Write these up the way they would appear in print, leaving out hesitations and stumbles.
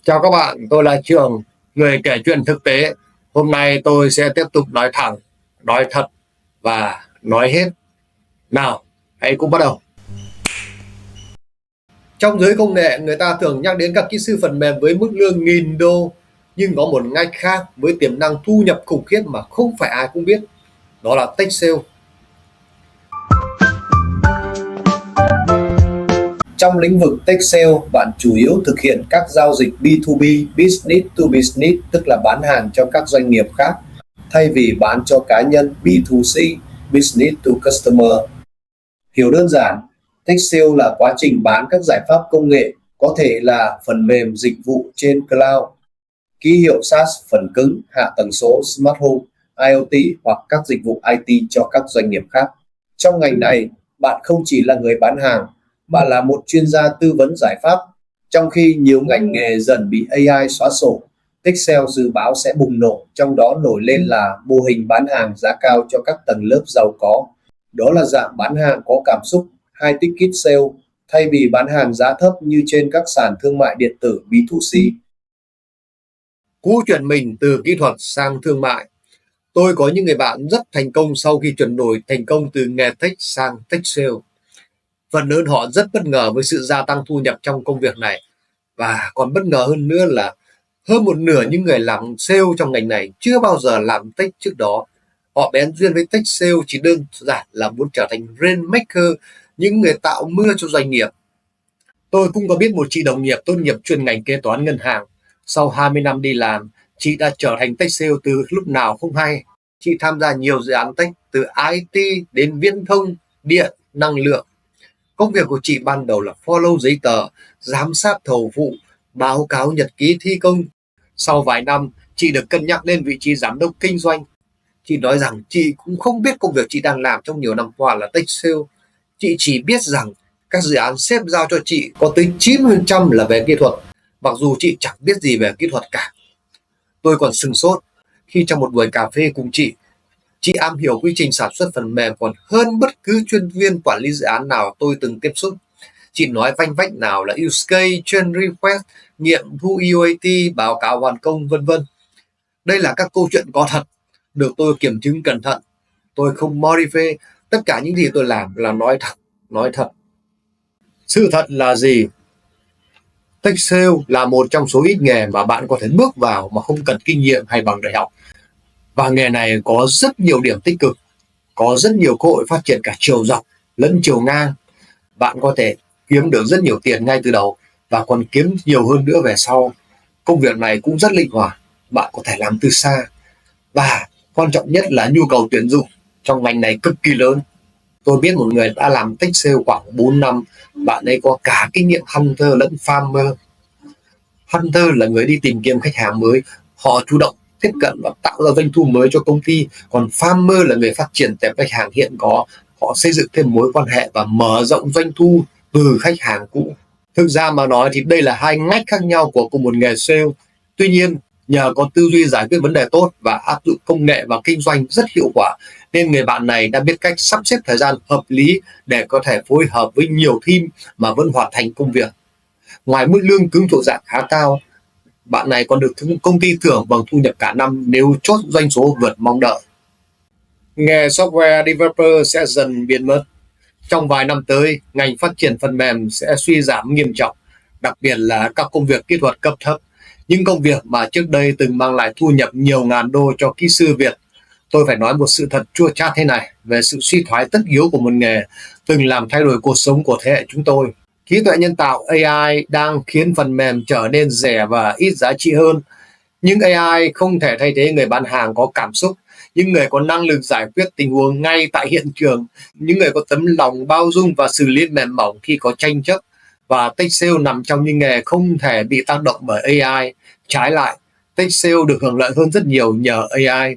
Chào các bạn, tôi là Trường, người kể chuyện thực tế. Hôm nay tôi sẽ tiếp tục nói thẳng, nói thật và nói hết. Nào, hãy cùng bắt đầu. Trong giới công nghệ, người ta thường nhắc đến các kỹ sư phần mềm với mức lương nghìn đô, nhưng có một ngách khác với tiềm năng thu nhập khủng khiếp mà không phải ai cũng biết. Đó là tech sale. Trong lĩnh vực tech sale, bạn chủ yếu thực hiện các giao dịch B2B, business to business, tức là bán hàng cho các doanh nghiệp khác, thay vì bán cho cá nhân B2C, business to customer. Hiểu đơn giản, tech sale là quá trình bán các giải pháp công nghệ, có thể là phần mềm dịch vụ trên cloud, ký hiệu SaaS, phần cứng, hạ tầng số, smart home, IoT hoặc các dịch vụ IT cho các doanh nghiệp khác. Trong ngành này, bạn không chỉ là người bán hàng, bạn là một chuyên gia tư vấn giải pháp. Trong khi nhiều ngành nghề dần bị AI xóa sổ, tech sale dự báo sẽ bùng nổ, trong đó nổi lên là mô hình bán hàng giá cao cho các tầng lớp giàu có. Đó là dạng bán hàng có cảm xúc, high ticket sale, thay vì bán hàng giá thấp như trên các sàn thương mại điện tử B2C. Cú chuyển mình từ kỹ thuật sang thương mại. Tôi có những người bạn rất thành công sau khi chuyển đổi thành công từ nghề tech sang tech sale. Phần lớn họ rất bất ngờ với sự gia tăng thu nhập trong công việc này. Và còn bất ngờ hơn nữa là hơn một nửa những người làm sale trong ngành này chưa bao giờ làm tech trước đó. Họ bén duyên với tech sale chỉ đơn giản là muốn trở thành rainmaker, những người tạo mưa cho doanh nghiệp. Tôi cũng có biết một chị đồng nghiệp tốt nghiệp chuyên ngành kế toán ngân hàng. Sau 20 năm đi làm, chị đã trở thành tech sale từ lúc nào không hay. Chị tham gia nhiều dự án tech từ IT đến viễn thông, điện, năng lượng. Công việc của chị ban đầu là follow giấy tờ, giám sát thầu vụ, báo cáo nhật ký thi công. Sau vài năm, chị được cân nhắc lên vị trí giám đốc kinh doanh. Chị nói rằng chị cũng không biết công việc chị đang làm trong nhiều năm qua là tech sale. Chị chỉ biết rằng các dự án sếp giao cho chị có tới 90% là về kỹ thuật, mặc dù chị chẳng biết gì về kỹ thuật cả. Tôi còn sửng sốt khi trong một buổi cà phê cùng chị am hiểu quy trình sản xuất phần mềm còn hơn bất cứ chuyên viên quản lý dự án nào tôi từng tiếp xúc. Chị nói vanh vách nào là use case, change request, nghiệm thu UAT, báo cáo hoàn công, vân vân. Đây là các câu chuyện có thật, được tôi kiểm chứng cẩn thận. Tôi không modify, tất cả những gì tôi làm là nói thật, nói thật. Sự thật là gì? Tech sale là một trong số ít nghề mà bạn có thể bước vào mà không cần kinh nghiệm hay bằng đại học. Và nghề này có rất nhiều điểm tích cực, có rất nhiều cơ hội phát triển cả chiều dọc lẫn chiều ngang. Bạn có thể kiếm được rất nhiều tiền ngay từ đầu và còn kiếm nhiều hơn nữa về sau. Công việc này cũng rất linh hoạt, bạn có thể làm từ xa. Và quan trọng nhất là nhu cầu tuyển dụng trong ngành này cực kỳ lớn. Tôi biết một người đã làm tech sale khoảng 4 năm, bạn ấy có cả kinh nghiệm hunter lẫn farmer. Hunter là người đi tìm kiếm khách hàng mới, họ chủ động tiếp cận và tạo ra doanh thu mới cho công ty, còn farmer là người phát triển tệp khách hàng hiện có, họ xây dựng thêm mối quan hệ và mở rộng doanh thu từ khách hàng cũ. Thực ra mà nói thì đây là hai ngách khác nhau của cùng một nghề sale. Tuy nhiên, nhờ có tư duy giải quyết vấn đề tốt và áp dụng công nghệ vào kinh doanh rất hiệu quả, nên người bạn này đã biết cách sắp xếp thời gian hợp lý để có thể phối hợp với nhiều team mà vẫn hoàn thành công việc. Ngoài mức lương cứng thuộc dạng khá cao, bạn này còn được công ty thưởng bằng thu nhập cả năm nếu chốt doanh số vượt mong đợi. Nghề software developer sẽ dần biến mất. Trong vài năm tới, ngành phát triển phần mềm sẽ suy giảm nghiêm trọng, đặc biệt là các công việc kỹ thuật cấp thấp. Những công việc mà trước đây từng mang lại thu nhập nhiều ngàn đô cho kỹ sư Việt. Tôi phải nói một sự thật chua chát thế này về sự suy thoái tất yếu của một nghề từng làm thay đổi cuộc sống của thế hệ chúng tôi. Trí tuệ nhân tạo AI đang khiến phần mềm trở nên rẻ và ít giá trị hơn. Nhưng AI không thể thay thế người bán hàng có cảm xúc, những người có năng lực giải quyết tình huống ngay tại hiện trường, những người có tấm lòng bao dung và xử lý mềm mỏng khi có tranh chấp. Và tech sale nằm trong những nghề không thể bị tác động bởi AI. Trái lại, tech sale được hưởng lợi hơn rất nhiều nhờ AI.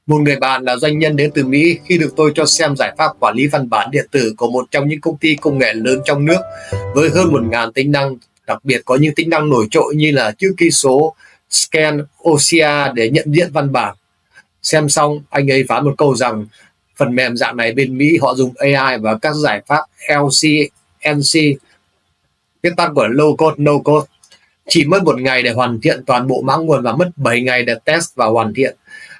Một người bạn là doanh nhân đến từ Mỹ khi được tôi cho xem giải pháp quản lý văn bản điện tử của một trong những công ty công nghệ lớn trong nước với hơn 1.000 tính năng, đặc biệt có những tính năng nổi trội như là chữ ký số, scan OCR để nhận diện văn bản. Xem xong, anh ấy phán một câu rằng phần mềm dạng này bên Mỹ họ dùng AI và các giải pháp LCNC, viết tắt của Low Code No Code. Chỉ mất 1 ngày để hoàn thiện toàn bộ mã nguồn và mất 7 ngày để test và hoàn thiện.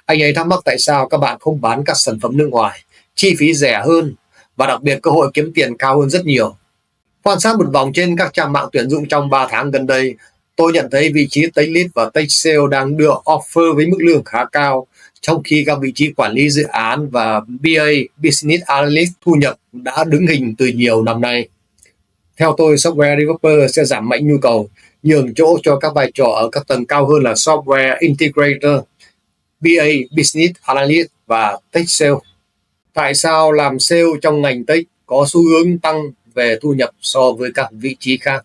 Anh ấy thắc mắc tại sao các bạn không bán các sản phẩm nước ngoài, chi phí rẻ hơn và đặc biệt cơ hội kiếm tiền cao hơn rất nhiều. Quan sát một vòng trên các trang mạng tuyển dụng trong 3 tháng gần đây, tôi nhận thấy vị trí Tech Lead và Tech Sale đang đưa offer với mức lương khá cao, trong khi các vị trí quản lý dự án và BA Business Analyst thu nhập đã đứng hình từ nhiều năm nay. Theo tôi, software developer sẽ giảm mạnh nhu cầu, nhường chỗ cho các vai trò ở các tầng cao hơn là software integrator, BA Business Analyst và Tech Sale. Tại sao làm sale trong ngành tech có xu hướng tăng về thu nhập so với các vị trí khác?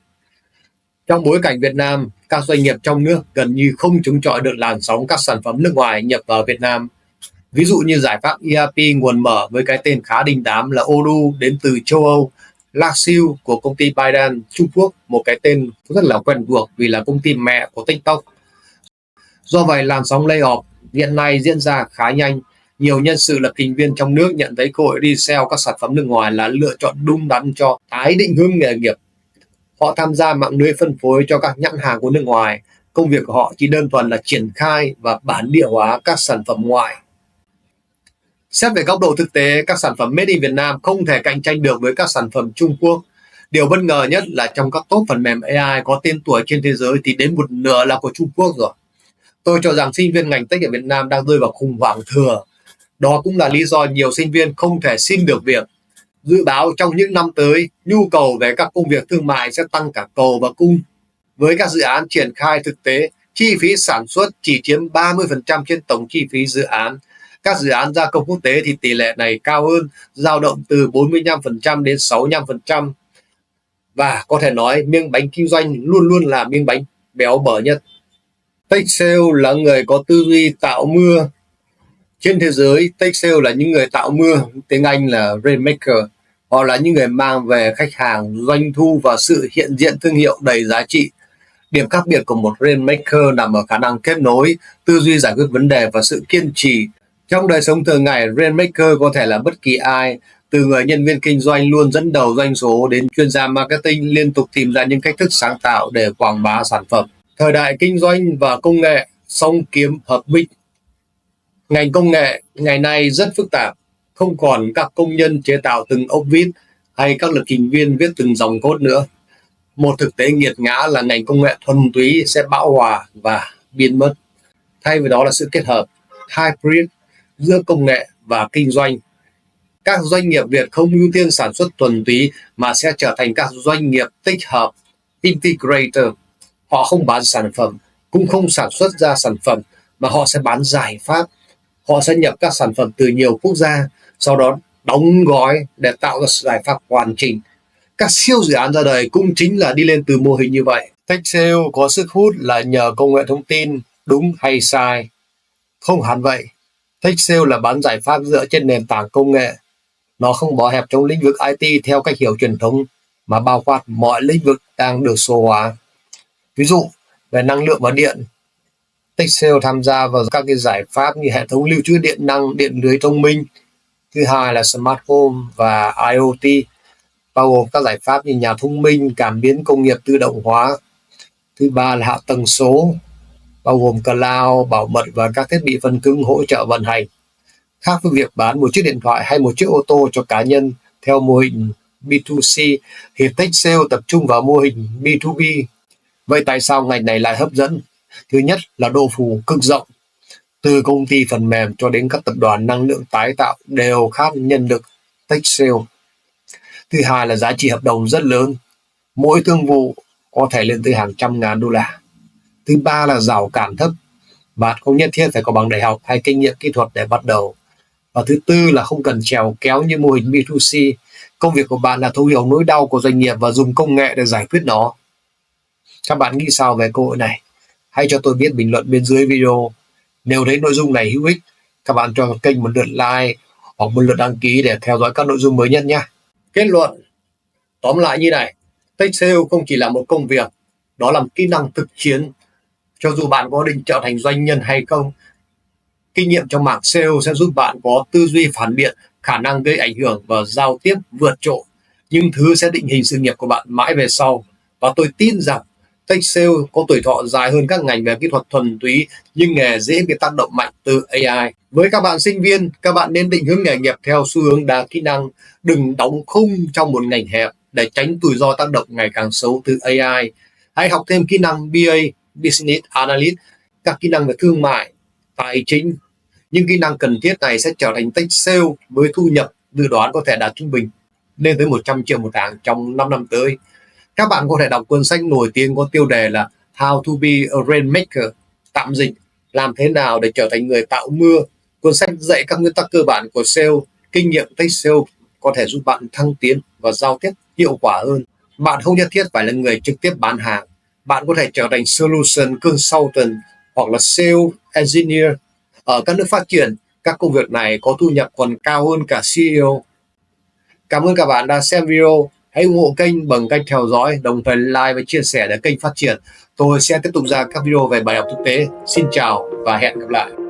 Trong bối cảnh Việt Nam, các doanh nghiệp trong nước gần như không chống chọi được làn sóng các sản phẩm nước ngoài nhập vào Việt Nam. Ví dụ như giải pháp ERP nguồn mở với cái tên khá đình đám là Odoo đến từ châu Âu, Laxiu của công ty ByteDance Trung Quốc, một cái tên rất là quen thuộc vì là công ty mẹ của TikTok. Do vậy, làn sóng layoff hiện nay diễn ra khá nhanh. Nhiều nhân sự lập trình viên trong nước nhận thấy cơ hội đi sell các sản phẩm nước ngoài là lựa chọn đúng đắn cho tái định hướng nghề nghiệp. Họ tham gia mạng lưới phân phối cho các nhãn hàng của nước ngoài. Công việc của họ chỉ đơn thuần là triển khai và bản địa hóa các sản phẩm ngoại. Xét về góc độ thực tế, các sản phẩm made in Việt Nam không thể cạnh tranh được với các sản phẩm Trung Quốc. Điều bất ngờ nhất là trong các top phần mềm AI có tên tuổi trên thế giới thì đến một nửa là của Trung Quốc rồi. Tôi cho rằng sinh viên ngành tech ở Việt Nam đang rơi vào khủng hoảng thừa. Đó cũng là lý do nhiều sinh viên không thể xin được việc. Dự báo trong những năm tới, nhu cầu về các công việc thương mại sẽ tăng cả cầu và cung. Với các dự án triển khai thực tế, chi phí sản xuất chỉ chiếm 30% trên tổng chi phí dự án. Các dự án gia công quốc tế thì tỷ lệ này cao hơn, dao động từ 45% đến 65%. Và có thể nói miếng bánh kinh doanh luôn luôn là miếng bánh béo bở nhất. Tech sale là người có tư duy tạo mưa. Trên thế giới, tech sale là những người tạo mưa, tiếng Anh là rainmaker. Họ là những người mang về khách hàng, doanh thu và sự hiện diện thương hiệu đầy giá trị. Điểm khác biệt của một rainmaker nằm ở khả năng kết nối, tư duy giải quyết vấn đề và sự kiên trì. Trong đời sống thường ngày, rainmaker có thể là bất kỳ ai, từ người nhân viên kinh doanh luôn dẫn đầu doanh số đến chuyên gia marketing liên tục tìm ra những cách thức sáng tạo để quảng bá sản phẩm. Thời đại kinh doanh và công nghệ, song kiếm hợp bích. Ngành công nghệ ngày nay rất phức tạp, không còn các công nhân chế tạo từng ốc vít hay các lập trình viên viết từng dòng code nữa. Một thực tế nghiệt ngã là ngành công nghệ thuần túy sẽ bão hòa và biến mất. Thay vào đó là sự kết hợp hybrid giữa công nghệ và kinh doanh. Các doanh nghiệp Việt không ưu tiên sản xuất thuần túy mà sẽ trở thành các doanh nghiệp tích hợp, integrator. Họ không bán sản phẩm, cũng không sản xuất ra sản phẩm, mà họ sẽ bán giải pháp. Họ sẽ nhập các sản phẩm từ nhiều quốc gia, sau đó đóng gói để tạo ra giải pháp hoàn chỉnh. Các siêu dự án ra đời cũng chính là đi lên từ mô hình như vậy. Tech sale có sức hút là nhờ công nghệ thông tin, đúng hay sai? Không hẳn vậy. Tech sale là bán giải pháp dựa trên nền tảng công nghệ. Nó không bó hẹp trong lĩnh vực IT theo cách hiểu truyền thống, mà bao quát mọi lĩnh vực đang được số hóa. Ví dụ, về năng lượng và điện, Tech sale tham gia vào các cái giải pháp như hệ thống lưu trữ điện năng, điện lưới thông minh. Thứ hai là Smart Home và IoT, bao gồm các giải pháp như nhà thông minh, cảm biến công nghiệp tự động hóa. Thứ ba là hạ tầng số, bao gồm cloud, bảo mật và các thiết bị phần cứng hỗ trợ vận hành. Khác với việc bán một chiếc điện thoại hay một chiếc ô tô cho cá nhân theo mô hình B2C, thì Tech sale tập trung vào mô hình B2B. Vậy tại sao ngành này lại hấp dẫn? Thứ nhất là độ phủ cực rộng. Từ công ty phần mềm cho đến các tập đoàn năng lượng tái tạo đều khát nhân lực Tech sale. Thứ hai là giá trị hợp đồng rất lớn. Mỗi thương vụ có thể lên tới hàng trăm ngàn đô la. Thứ ba là rào cản thấp. Bạn không nhất thiết phải có bằng đại học hay kinh nghiệm kỹ thuật để bắt đầu. Và thứ tư là không cần trèo kéo như mô hình B2C. Công việc của bạn là thấu hiểu nỗi đau của doanh nghiệp và dùng công nghệ để giải quyết nó. Các bạn nghĩ sao về cơ hội này? Hãy cho tôi biết bình luận bên dưới video. Nếu thấy nội dung này hữu ích, các bạn cho kênh một lượt like hoặc một lượt đăng ký để theo dõi các nội dung mới nhất nhé. Kết luận tóm lại như này, Tech sale không chỉ là một công việc, đó là một kỹ năng thực chiến. Cho dù bạn có định trở thành doanh nhân hay không, kinh nghiệm trong mảng sale sẽ giúp bạn có tư duy phản biện, khả năng gây ảnh hưởng và giao tiếp vượt trội. Những thứ sẽ định hình sự nghiệp của bạn mãi về sau. Và tôi tin rằng Tech sale có tuổi thọ dài hơn các ngành về kỹ thuật thuần túy, nhưng nghề dễ bị tác động mạnh từ AI. Với các bạn sinh viên, các bạn nên định hướng nghề nghiệp theo xu hướng đa kỹ năng, đừng đóng khung trong một ngành hẹp để tránh rủi ro tác động ngày càng xấu từ AI. Hãy học thêm kỹ năng BA, Business Analyst, các kỹ năng về thương mại, tài chính. Những kỹ năng cần thiết này sẽ trở thành tech sale với thu nhập dự đoán có thể đạt trung bình lên tới 100 triệu một tháng trong 5 năm tới. Các bạn có thể đọc cuốn sách nổi tiếng có tiêu đề là How to be a Rainmaker, tạm dịch làm thế nào để trở thành người tạo mưa. Cuốn sách dạy các nguyên tắc cơ bản của sale, kinh nghiệm tech sale có thể giúp bạn thăng tiến và giao tiếp hiệu quả hơn. Bạn không nhất thiết phải là người trực tiếp bán hàng. Bạn có thể trở thành Solution Consultant hoặc là Sales Engineer. Ở các nước phát triển, các công việc này có thu nhập còn cao hơn cả CEO. Cảm ơn các bạn đã xem video. Hãy ủng hộ kênh bằng cách theo dõi, đồng thời like và chia sẻ để kênh phát triển. Tôi sẽ tiếp tục ra các video về bài học thực tế. Xin chào và hẹn gặp lại.